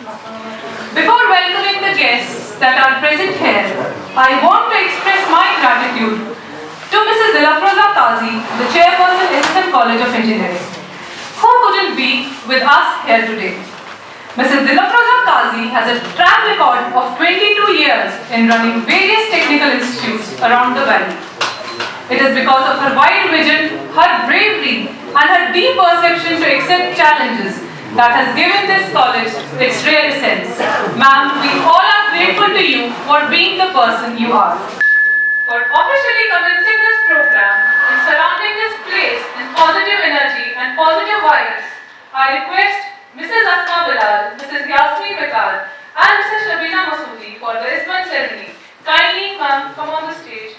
Before welcoming the guests that are present here, I want to express my gratitude to Mrs. Dilafroza Qazi, the Chairperson, SSM College of Engineering, who couldn't be with us here today. Mrs. Dilafroza Qazi has a track record of 22 years in running various technical institutes around the valley. It is because of her wide vision, her bravery, and her deep perception to accept challenges that has given this college its rare essence. Ma'am, we all are grateful to you for being the person you are. For officially commencing this program and surrounding this place in positive energy and positive vibes, I request Mrs. Asma Bilal, Mrs. Yasmin Mikal, and Mrs. Shabina Masoodi for the Isman ceremony. Kindly, ma'am, come on the stage.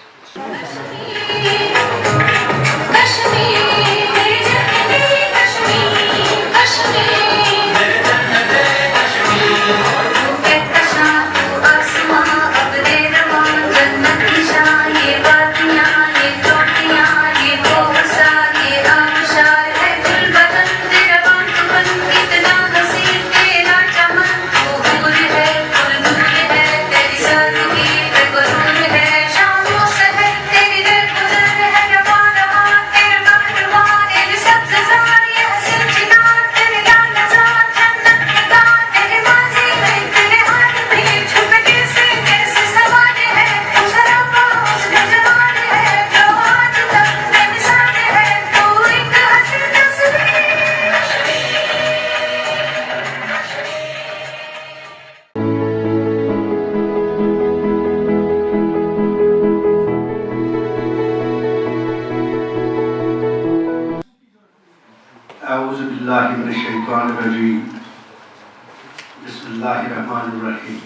Bismillahirrahmanirrahim.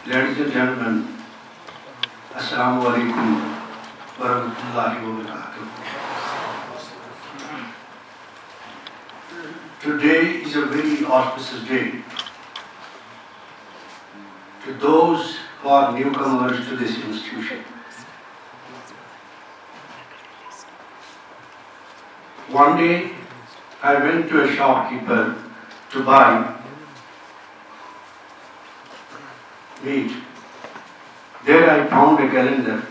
Ladies and gentlemen, Assalamu alaikum wa rahmatullahi wa barakatuh. Today is a very auspicious day to those who are newcomers to this institution. One day, I went to a shopkeeper to buy meat. There I found a calendar.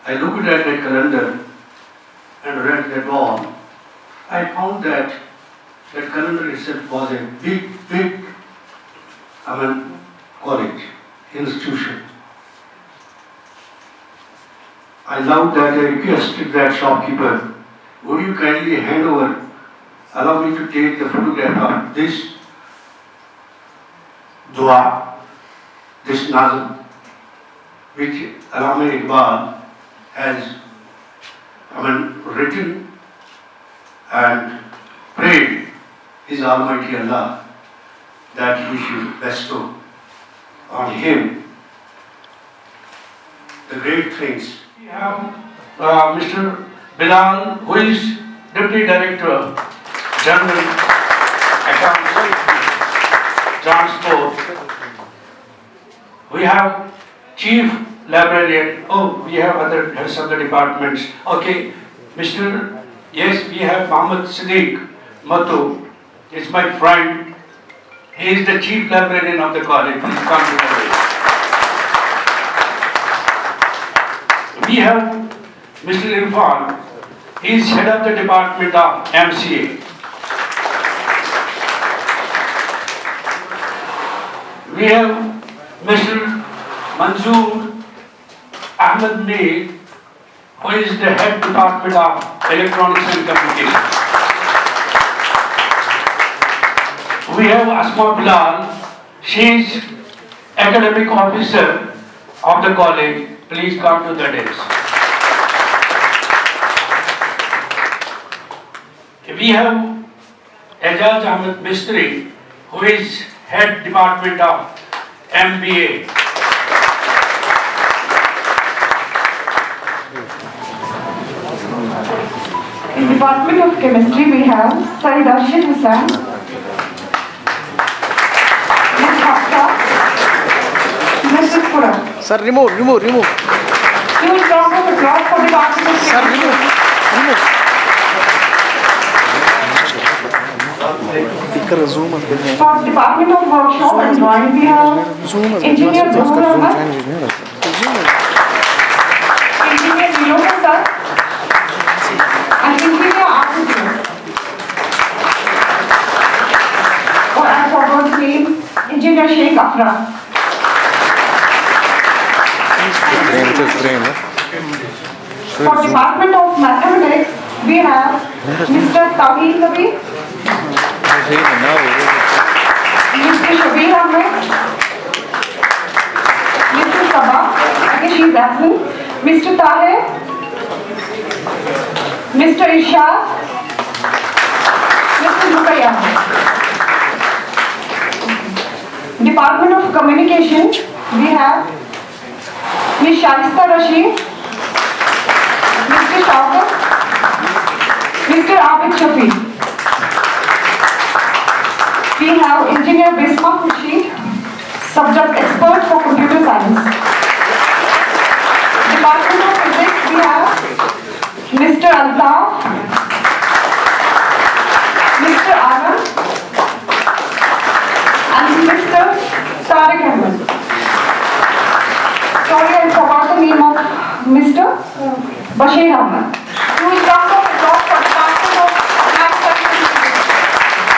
I looked at the calendar and read that all. I found that that calendar itself was a big college, institution. I loved that. I requested that shopkeeper, would you kindly allow me to take the photograph of this dua, this nazm, which Allama Iqbal has written and prayed His Almighty Allah that He should bestow on him the great things. We have Mr. Bilal, who is Deputy Director, General Accounts, Transport. We have Chief Librarian. We have other heads of the departments. Okay, yes, we have Muhammad Siddiq Mattu. Is my friend. He is the Chief Librarian of the college. Please come to the stage. We have Mr. Irfan. He is head of the department of MCA. We have Mr. Manzoor Ahmed Mir, who is the head department of Electronics and Communications. We have Asma Bilal. She is academic officer of the college. Please come to the desk. We have Ejaz Ahmed Mistri, who is head department of MBA. In Department of Chemistry, we have Said Arshid Hussain, Ms. Hafsa, Mrs. Pura. Sir, remove. Huge round of applause for Department of Chemistry. Sir, remove. कर zoom as करने For Department of Workshop and Drawing, we have zoom as Engineer कर Zoom zoom Ahmed, change नहीं होता zoom Engineer Nilofer Sir, and Engineer Architect. Or I forgot the name, Engineer Sheikh Afra. frame For Department of Mathematics, we have Mr. Tawheed Nabi, Mr. Shabir Ahmed, Mr. Sabah, okay, she is absent, Mr. Tahir, Mr. Ishaq, Mr. Lukaya. Department of Communication, we have Ms. Shahista Rashid, Mr. Shaukat, Mr. Abid Shafi. We have Engineer Bisma Khurshid, subject expert for computer science. Department of Physics, we have Mr. Altaf, Mr. Anand, and Mr. Tariq Ahmed. Sorry, I forgot the name of Mr. Bashir Ahmed. You will come for the job for Department of Math Science.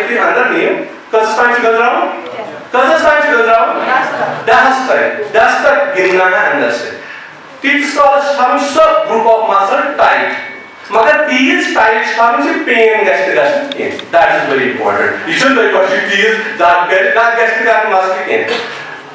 यदि अंदर नहीं कसं time गुजराओ कसं time गुजराओ 10 तक गिनना है अंदर से तीस स्कॉलर्स हम सब ग्रुप ऑफ मसल टाइट मगर तीस टाइट हम से पेन गस्ट that is very important you should very much tease that gust का मसल के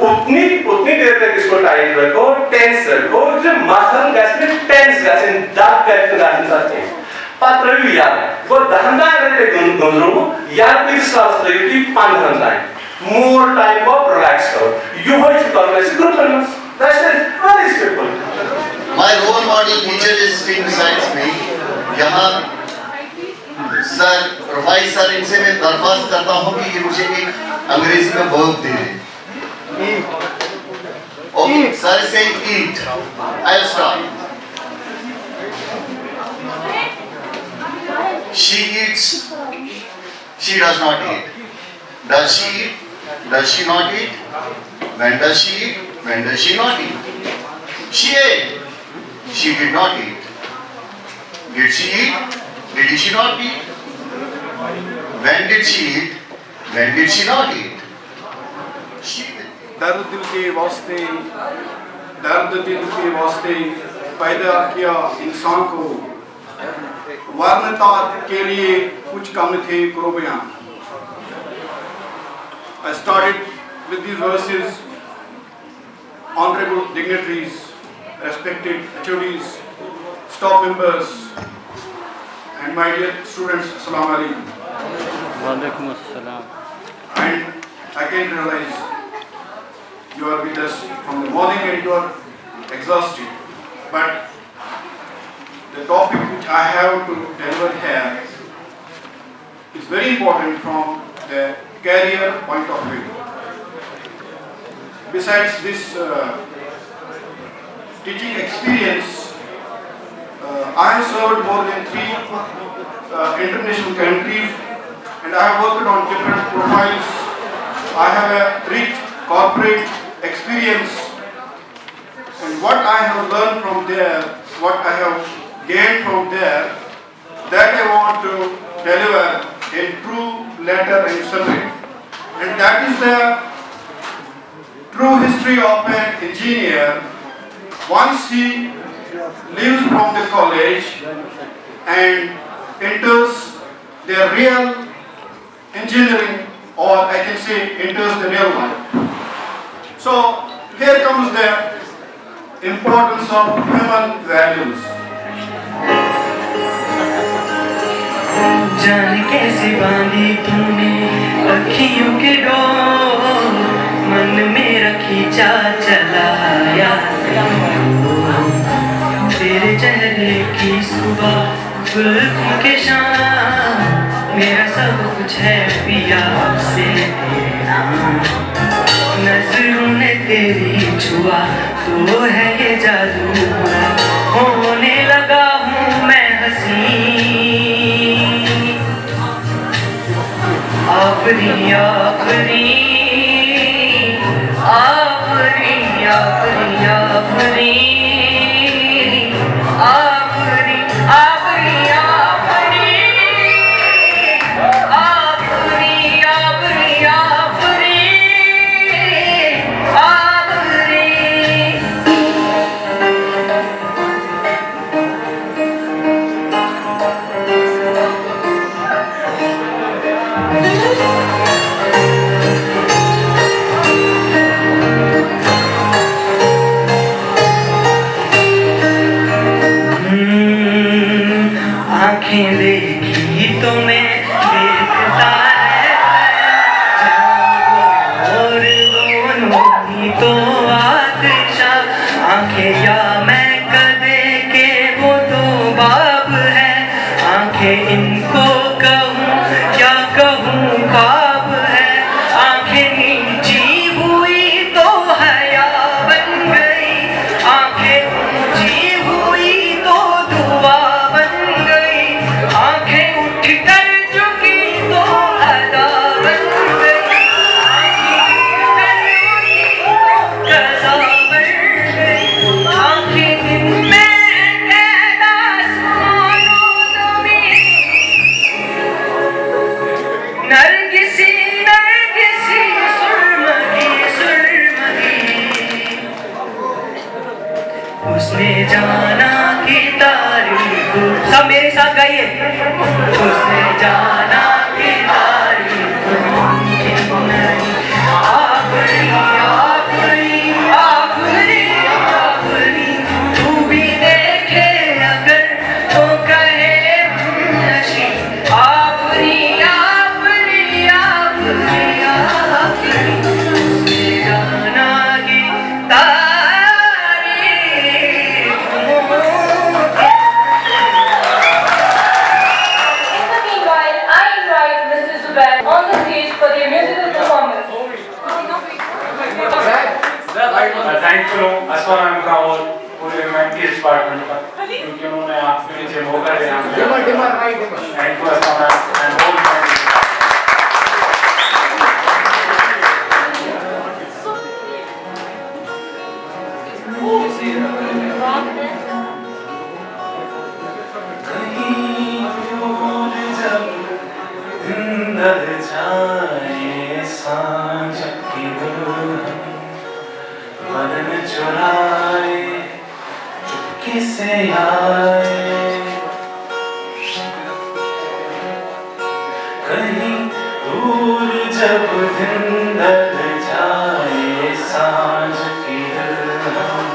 उतनी देर तक इसको टाइट रखो टेंस रखो जो मसल गस्ट में टेंस गस्ट दैट गस्ट सकते हैं पत्र भी याद वो दहंदा रहते गुंजरो याद तीस स्कॉलर्स रही 5 time more time of relax out you want to call as a group that's it very simple my role model teacher is sitting beside me यहाँ सर रफाई सर इनसे मैं दरख्वास्त करता हूँ कि ये मुझे एक अंग्रेजी में वर्ब दे दें ओके सर से eat I'll start she eats she does not eat does she eat does she not eat when does she eat when does she not eat she ate she did not eat did she eat did she not eat when did she eat when did she not eat she दर्द दिल के वास्ते पैदा किया इंसान को वर्णता के लिए कुछ कम थे कुर्बानियां I started with these verses. Honorable dignitaries, respected HODs, staff members, and my dear students, Assalamu alaikum. Walaikum assalam. And I can realize you are with us from the morning and you are exhausted. But the topic which I have to deliver here is very important from the career point of view. Besides this teaching experience, I have served more than 3 international countries and I have worked on different profiles. I have a rich corporate experience and what I have learned from there, what I have gained from there, that I want to deliver in true letter and summary. And that is the true history of an engineer once he leaves from the college and enters the real engineering, or I can say enters the real life. So here comes the importance of human values. जान कैसे बांधी तूने अखियों के door मन मेरा खींचा चलाया तेरे चेहरे की सुबह जुल्फों के शाम मेरा सब कुछ है पिया से तेरा नजरों ने तेरी छुआ तो है ये जादू होने लगा हूँ मैं हसीन आफरी आफरी आफरी आफरी आफरी आफरी आफरी आफरी आफरी आफरी आँखें देखी तो मैं देखता और दोनों ही तो आतिशा आँखें या मैं कदे के वो तो बाब है आँखें इनको कहूँ क्या कहूँ ख्वाब है आँखें नीची हुई तो हया बन गई आँखें ऊंची हुई तो दुआ बन गई आँखें उठ कर झुकी तो अदा बन गई आँखें कज़ा बन गई आँखें दिन में कैद आसमानों में नरगिस थैंकफुल हूँ असफर मैम का और पूरे ह्यूमैनिटीज डिपार्टमेंट का, क्योंकि उन्होंने आपके नीचे मौका दिया। Thank you Asfar ma'am and all बदन चुराए चुपके से आए, कहीं दूर जब दिन ढल जाए सांझ की दुल्हन,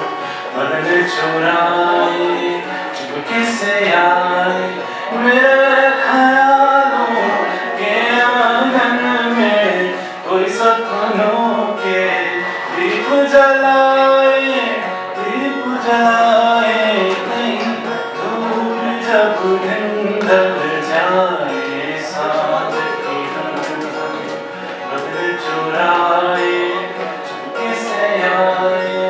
बदन चुराए चुपके से आए, मेरे ख्यालों के आंगन में कोई सपनों के दीप जलाए, दीप जलाए, कहीं दूर जब दिन ढल जाए सांझ की दुल्हन, बदन चुराए चुपके से आए।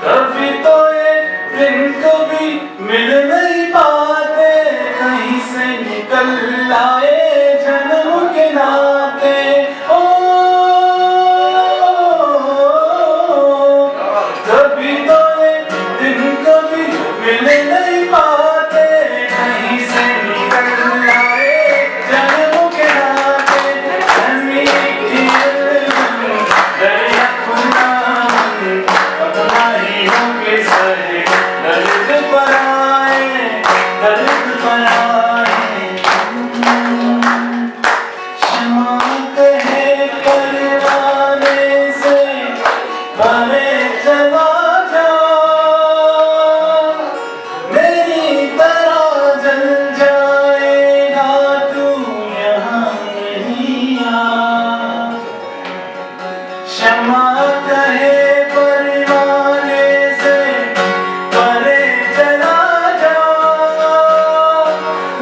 कभी तो ये दिन कभी मिल नहीं पाते, कहीं से निकल आए जन्म के नाते। ओ कभी तो ये दिन कभी मिल नहीं पाते, कहीं से निकल आए जन्म के नाते। दरिया खुदा अपना ही होके सहे, दर्द पर आए, दर्द पर आए। क्षमा कहे परवाने से भरे चला जा, मेरी तरह जल जाएगा तू यहाँ नहीं आ। क्षमा कहे परवाने से परे चला जा,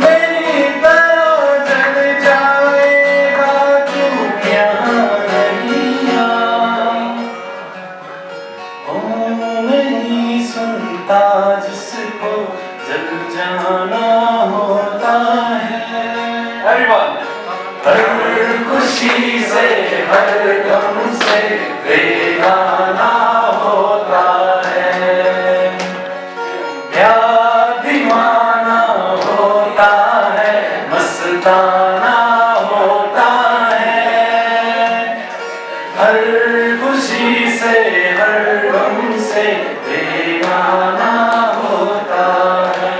मेरी तरह जल जाएगा तू यहाँ नहीं आ। ओ नहीं सुनता जिसको जल जाना होता है, एवरीवन हर खुशी से हर गम से बेगाना होता है, प्यार दीवाना होता है, मस्ताना होता है। हर खुशी से हर गम से बेगाना होता है,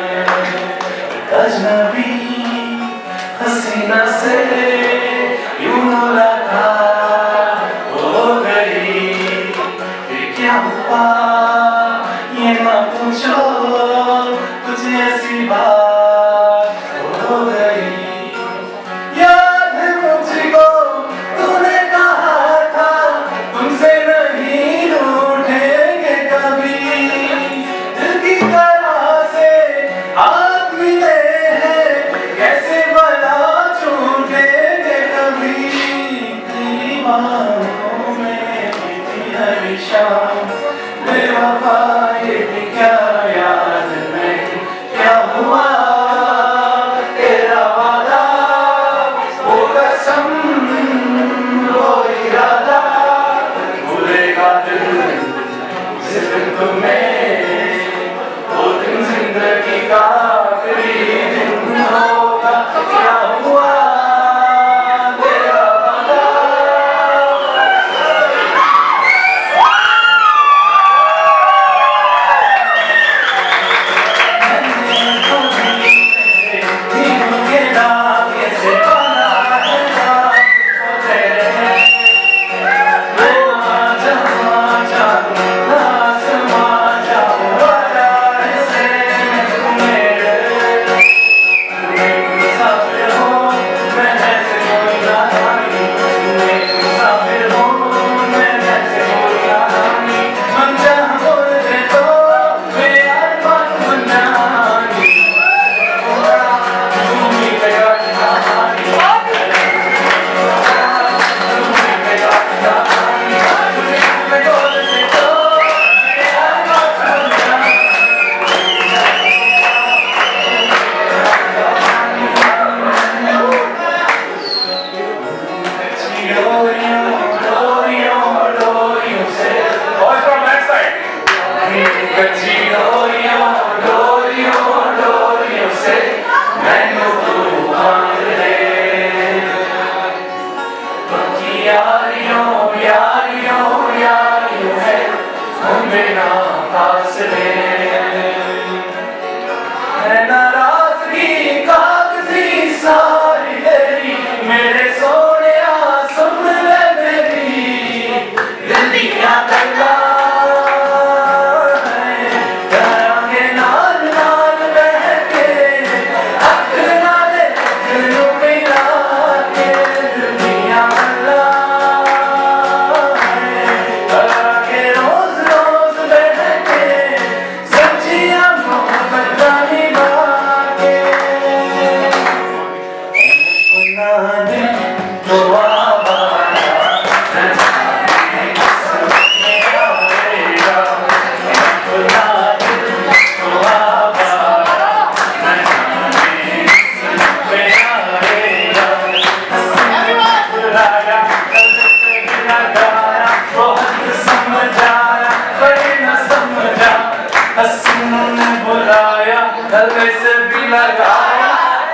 उन्होंने बुलाया, गले से भी लगाया,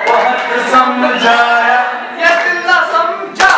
बहुत समझाया, ये दिल ना समझा।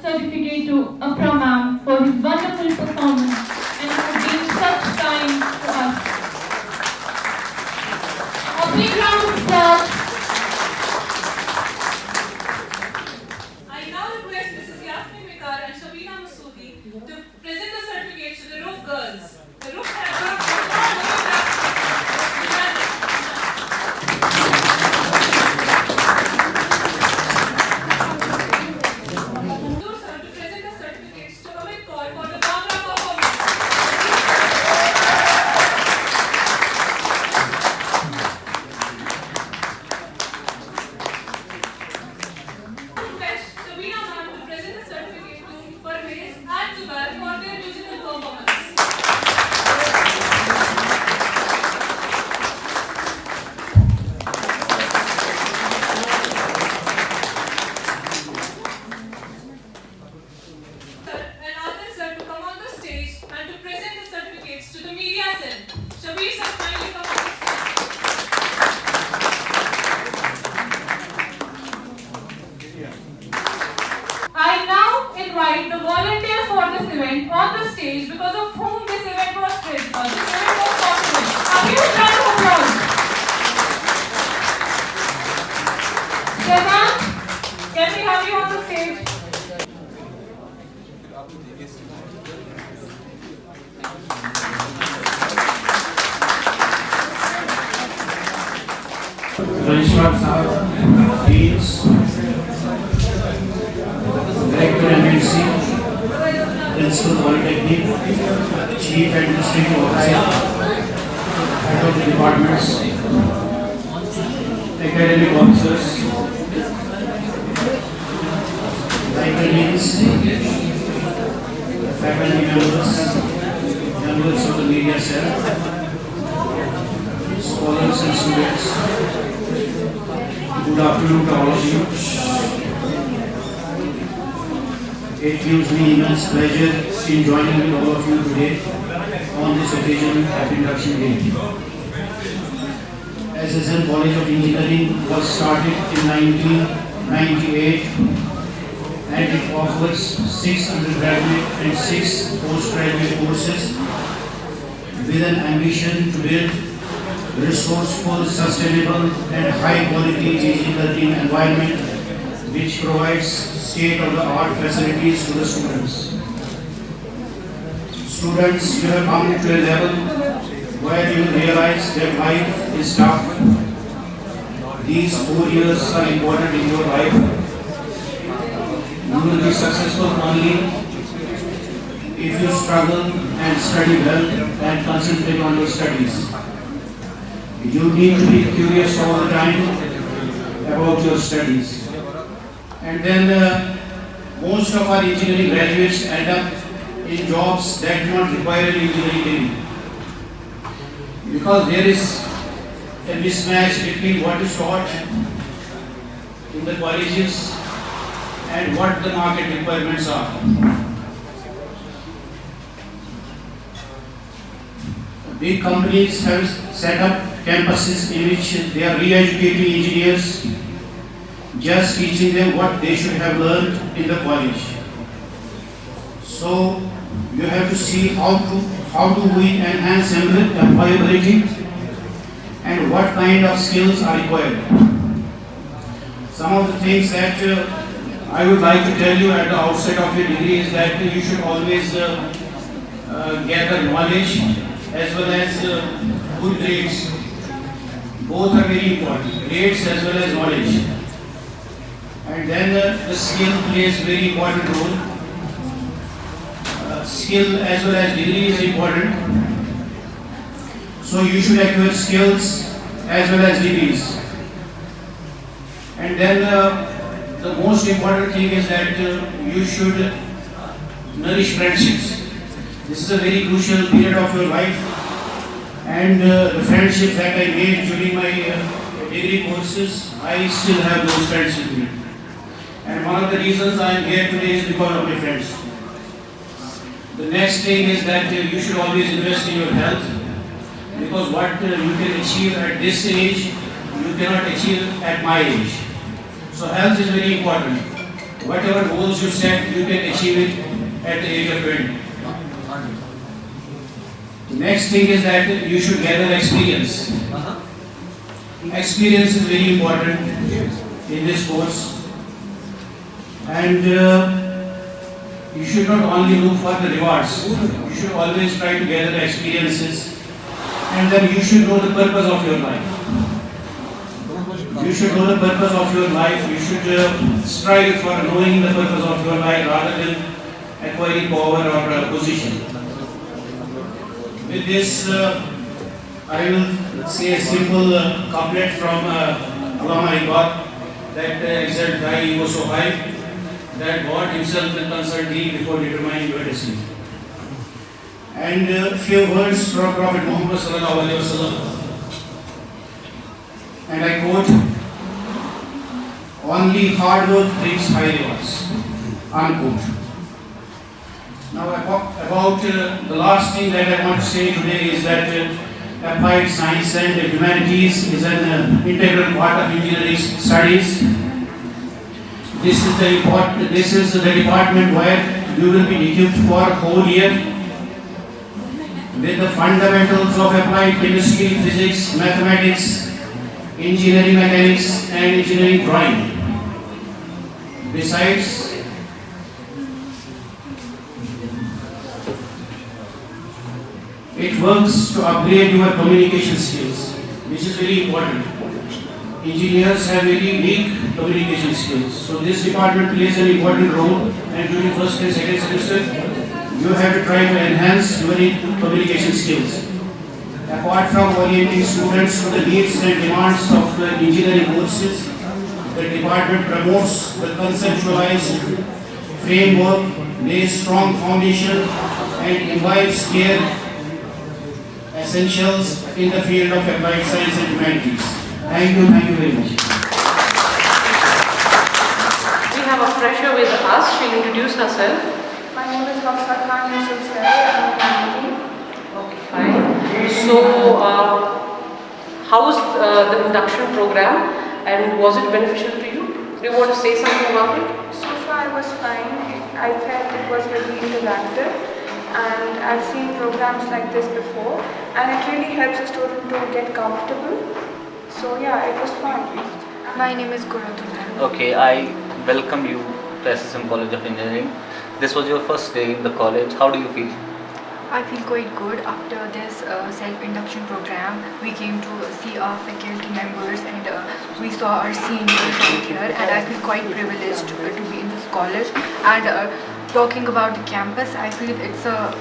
Certificate to Afra ma'am for his wonderful performance and for being such kind to us. A big round of applause. I now request Mrs. Yasmin Mikar and Shabina Masoodi to present the certificates to the Roof girls. The Roof have worked for invite the volunteers for this event on the stage because of whom this event was possible. A huge round of applause. Shazan, can we have you on the stage? Registrar Sahab, Deans, Singh, Principal Polytechnic, Chief Administrative Officer, Head of the Departments, Academic Officers, librarians, faculty members, members of the media cell, scholars and students. Good afternoon to all of you. It gives me immense pleasure in joining with all of you today on this occasion of Induction Day. SSM College of Engineering was started in 1998 and it offers 6 undergraduate and 6 postgraduate courses with an ambition to build resourceful, sustainable and high quality teaching learning environment which provides state-of-the-art facilities to the students. Students, you have come to a level where you realize that life is tough. These 4 years are important in your life. You will be successful only if you struggle and study well and concentrate on your studies. You need to be curious all the time about your studies. And then most of our engineering graduates end up in jobs that do not require an engineering degree. Because there is a mismatch between what is taught in the colleges and what the market requirements are. Big companies have set up campuses in which they are re-educating engineers, just teaching them what they should have learned in the college. So you have to see how do we enhance employability and what kind of skills are required. Some of the things that I would like to tell you at the outset of your degree is that you should always gather knowledge as well as good grades. Both are very important, grades as well as knowledge. And then the skill plays very important role. Skill as well as degree is important. So you should acquire skills as well as degrees. And then the most important thing is that you should nourish friendships. This is a very crucial period of your life. And the friendships that I made during my degree courses, I still have those friends with me. And one of the reasons I am here today is because of my friends. The next thing is that you should always invest in your health, because what you can achieve at this age, you cannot achieve at my age. So health is very important. Whatever goals you set, you can achieve it at the age of 20. The next thing is that you should gather experience. Experience is very important in this course. And you should not only look for the rewards, you should always try to gather the experiences, and then you should know the purpose of your life. You should know the purpose of your life, you should strive for knowing the purpose of your life rather than acquiring power or position. With this, I will say a simple couplet from Allama Iqbal that exalt thy ego so high that God himself will consult thee before determining your destiny. And a few words from Prophet Muhammad sallallahu alaihi wasallam. And I quote, "Only hard work brings high rewards." Unquote. Now about the last thing that I want to say today is that applied science and humanities is an integral part of engineering studies. This is the department where you will be equipped for a whole year with the fundamentals of applied chemistry, physics, mathematics, engineering mechanics and engineering drawing. Besides, it works to upgrade your communication skills, which is very important. engineers have very weak communication skills. So this department plays an important role, and during first and second semester, you have to try to enhance your communication skills. Apart from orienting students to the needs and demands of the engineering courses, the department promotes the conceptualized framework, lays strong foundation, and imbibes clear essentials in the field of applied science and humanities. Thank you very much. We have a fresher with us. She'll introduce herself. My name is Roxana Khan Yusuf Sai. I'm a Okay, fine. So, how's the induction program, and was it beneficial to you? Do you want to say something about it? So far it was fine. I felt it was very interactive, and I've seen programs like this before, and it really helps a student to get comfortable. So yeah, it was fun. My name is Guratu. Okay, I welcome you to SSM College of Engineering. This was your first day in the college. How do you feel? I feel quite good. After this self-induction program, we came to see our faculty members, and we saw our seniors out here, and I feel quite privileged to be in this college. And talking about the campus, I feel it's a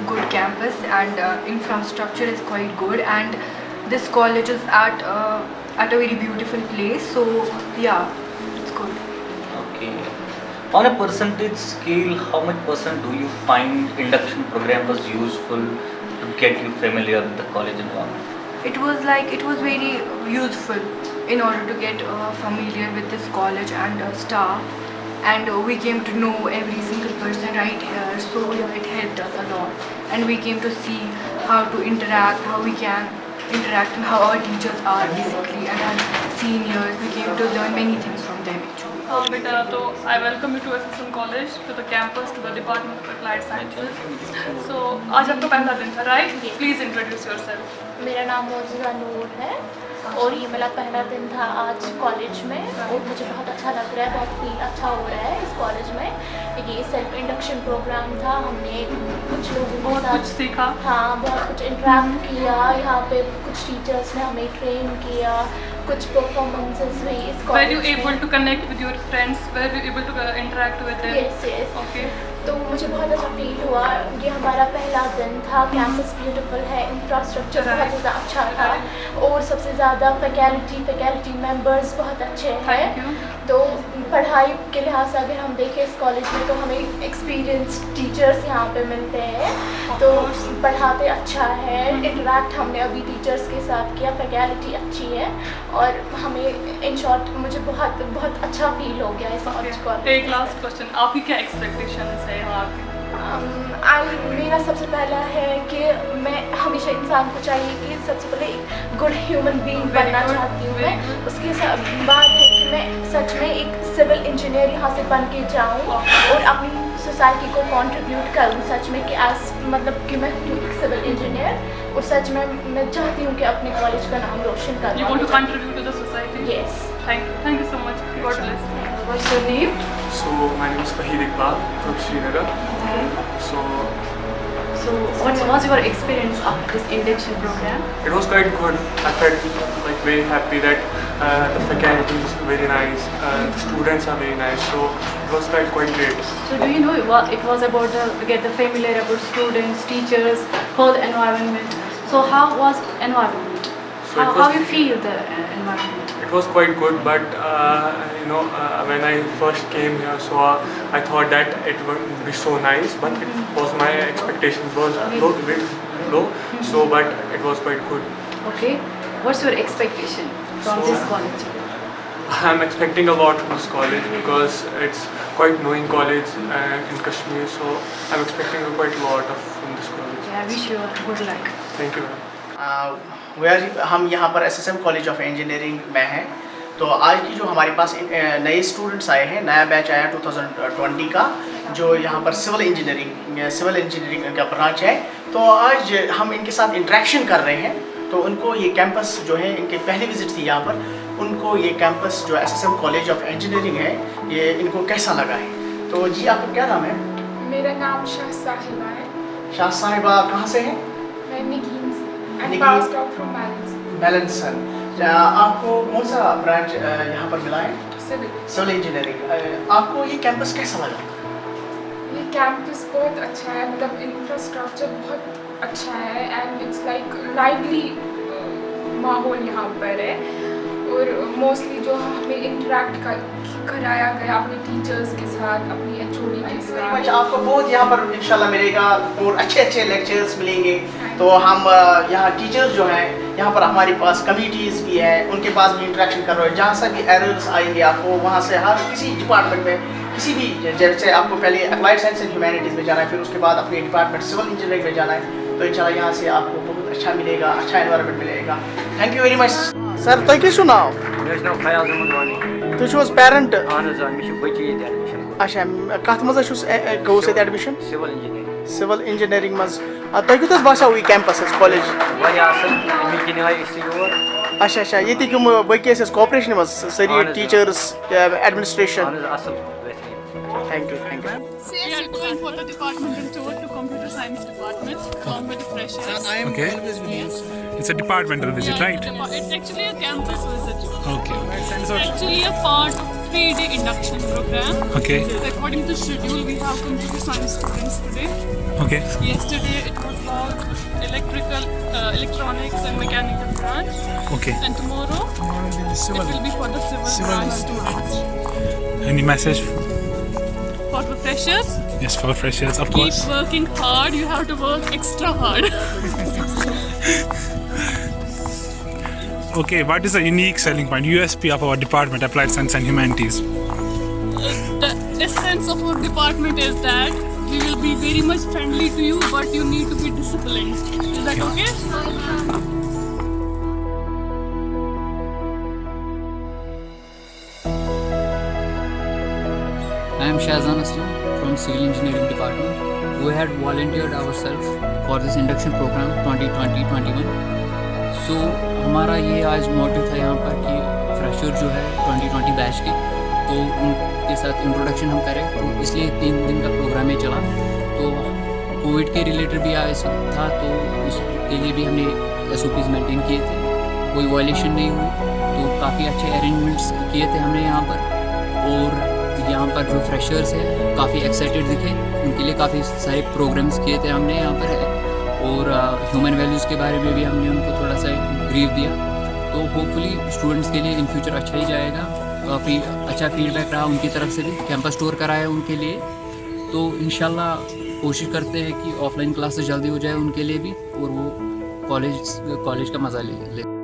good campus, and infrastructure is quite good, and this college is at a very beautiful place. So yeah, it's good. Okay. On a percentage scale, how much % do you find induction program was useful to get you familiar with the college environment? It was very useful in order to get familiar with this college and staff, and we came to know every single person right here. So yeah, it helped us a lot, and we came to see how to interact, how we can interact, and how our teachers are basically, and our seniors. We came to learn many things from them actually. Beta, so I welcome you to SSM College, to the campus, to the Department of Applied Sciences. So, आज आपका पहला दिन था, right? Please introduce yourself. मेरा नाम मोजिज़ा नूर है और ये मेरा पहला दिन था आज कॉलेज में, और मुझे बहुत अच्छा लग रहा है, बहुत फील अच्छा हो रहा है इस कॉलेज में। ये सेल्फ इंडक्शन प्रोग्राम था, हमने कुछ लोगों के साथ कुछ सीखा। हाँ, बहुत कुछ इंटरेक्ट किया। यहाँ पे कुछ टीचर्स ने हमें ट्रेन किया, कुछ परफॉर्मेंसेस हुई इस कॉलेज में। Were you able to connect with your friends? Were you able to interact with them? Yes. Okay. तो मुझे बहुत अच्छा फील हुआ। ये हमारा पहला दिन था। कैंपस ब्यूटीफुल है, इंफ्रास्ट्रक्चर बहुत ज़्यादा अच्छा था, और सबसे ज़्यादा फैकल्टी मेंबर्स बहुत अच्छे हैं। तो पढ़ाई के लिहाज से अगर हम देखें इस कॉलेज में, तो हमें एक्सपीरियंस टीचर्स यहाँ पे मिलते हैं, तो पढ़ाते अच्छा है। इंटरेक्ट हमने अभी टीचर्स के साथ किया, फैकल्टी अच्छी है, और हमें इन शॉर्ट मुझे बहुत अच्छा फील हो गया इस कॉलेज। एक लास्ट क्वेश्चन, आपकी क्या एक्सपेक्टेशंस है यहाँ की? मेरा सबसे पहला है कि मैं हमेशा इंसान को चाहिए कि सबसे पहले एक गुड ह्यूमन बीइंग बनना चाहती हूँ मैं। उसके बाद है कि मैं सच में एक सिविल इंजीनियर यहाँ से बन के जाऊँ और अपनी सोसाइटी को कंट्रीब्यूट करूँ सच में, कि मैं हूँ एक सिविल इंजीनियर, और सच में मैं चाहती हूँ कि अपने कॉलेज का नाम रोशन करूँ। You want to contribute to the society? Yes. Thank you so much. God bless. What's your name? So my name is Fahid Iqbal from Srinagar. So what was your experience of this induction program? It was quite good. I felt very happy that the faculty is very nice, the students are very nice, so it was quite great. So do you know it was about to get the familiar about students, teachers, whole environment. So how was environment? So how you feel the environment? It was quite good, but when I first came here, so I thought that it would be so nice, but it was my expectations was bit low. So, but it was quite good. Okay. What's your expectation from this college? I'm expecting a lot from this college because it's quite knowing college in Kashmir. So I'm expecting quite a lot from this college. Yeah, I wish you good luck. Thank you. हम यहाँ पर SSM college of engineering में हैं। तो आज की जो हमारे पास नए स्टूडेंट्स आए हैं, नया बैच आया 2020 का, जो यहाँ पर सिविल इंजीनियरिंग का ब्रांच है। तो आज हम इनके साथ इंटरेक्शन कर रहे हैं। तो उनको ये कैंपस जो है, इनकी पहली विज़िट थी यहाँ पर, उनको ये कैंपस जो SSM कॉलेज ऑफ इंजीनियरिंग है, ये इनको कैसा लगा है। तो जी, आपका क्या नाम है? मेरा नाम शाह साहिबा है। शाह साहिबा कहाँ से हैं? मैं निगीन से। Melanson। आपको कौन सा ब्रांच यहाँ पर मिला है? Civil engineering. आपको ये कैंपस कैसा लगा? ये कैंपस बहुत अच्छा है, मतलब इंफ्रास्ट्रक्चर बहुत अच्छा है एंड इट्स लाइक लाइवली माहौल यहाँ पर है और मोस्टली जो हमें इंटरेक्ट कराया गया अपने टीचर्स के साथ, अपनी एचओडी के साथ। आपको बहुत यहाँ पर इंशाल्लाह मिलेगा और अच्छे लेक्चर्स मिलेंगे। तो हम यहाँ टीचर्स जो हैं यहाँ पर हमारे पास कमिटीज़ भी हैं, उनके पास भी इंटरेक्शन कर रहे हैं। जहाँ से भी एरर्स आएंगे आपको वहाँ से हर किसी डिपार्टमेंट में किसी भी, जैसे आपको पहले अप्लाइड साइंस एंड ह्यूमैनिटीज़ में जाना है, फिर उसके बाद अपने डिपार्टमेंट सिविल इंजीनियरिंग में जाना है, तो इंशाल्लाह यहाँ से आपको बहुत अच्छा मिलेगा, अच्छा एनवायरनमेंट मिलेगा। Thank you very much sir. तुम क्या नाम? तुम छुस पेरेंट? अच्छा कत मज गो से एडमिशन? सिविल इंजीनियरिंग मज। तुम कुत बासो यह कैंपस कॉलेज? अच्छा अच्छा ये बी कोऑपरेशन मज सारी teachers administration? Thank you. We are going for the departmental tour to computer science department along with the freshers. Okay. It's a departmental visit, right? It's actually a campus visit. Okay. It's actually a part of 3-day induction program. Okay. According to schedule, we have computer science students today. Okay. Yesterday it was about electronics and mechanical branch. Okay. And tomorrow it will be for the civil branch students. Any message? For the freshers? Yes, for freshers, of course. Keep working hard, you have to work extra hard. Okay, what is the unique selling point, USP of our department, Applied Science and Humanities? The essence of our department is that we will be very much friendly to you, but you need to be disciplined. Is that okay? I am Shahzan Aslam from Civil Engineering Department. We had volunteered ourselves for this induction program 2020-21. So हमारा ये आज motive था यहाँ पर कि fresher जो है 2020 batch के, तो उनके साथ इंट्रोडक्शन हम करें, तो इसलिए 3 दिन का प्रोग्राम ये चला। तो कोविड के रिलेटेड भी इस वक्त था, तो उसके लिए भी हमने SOPs मेंटेन किए थे, कोई वायलेशन नहीं हुई, तो काफ़ी अच्छे अरेंजमेंट्स किए थे हमने यहाँ पर। और यहाँ पर जो फ्रेशर्स हैं काफ़ी एक्साइटेड दिखे, उनके लिए काफ़ी सारे प्रोग्राम्स किए थे हमने यहाँ पर। और ह्यूमन वैल्यूज़ के बारे में भी हमने उनको थोड़ा सा ब्रीफ दिया। तो होपफुली स्टूडेंट्स के लिए इन फ्यूचर अच्छा ही जाएगा। काफ़ी अच्छा फीडबैक रहा उनकी तरफ से भी, कैंपस टूर कराया उनके लिए। तो इंशाल्लाह कोशिश करते हैं कि ऑफलाइन क्लासेस जल्दी हो जाए उनके लिए भी, और वो कॉलेज का मज़ा ले।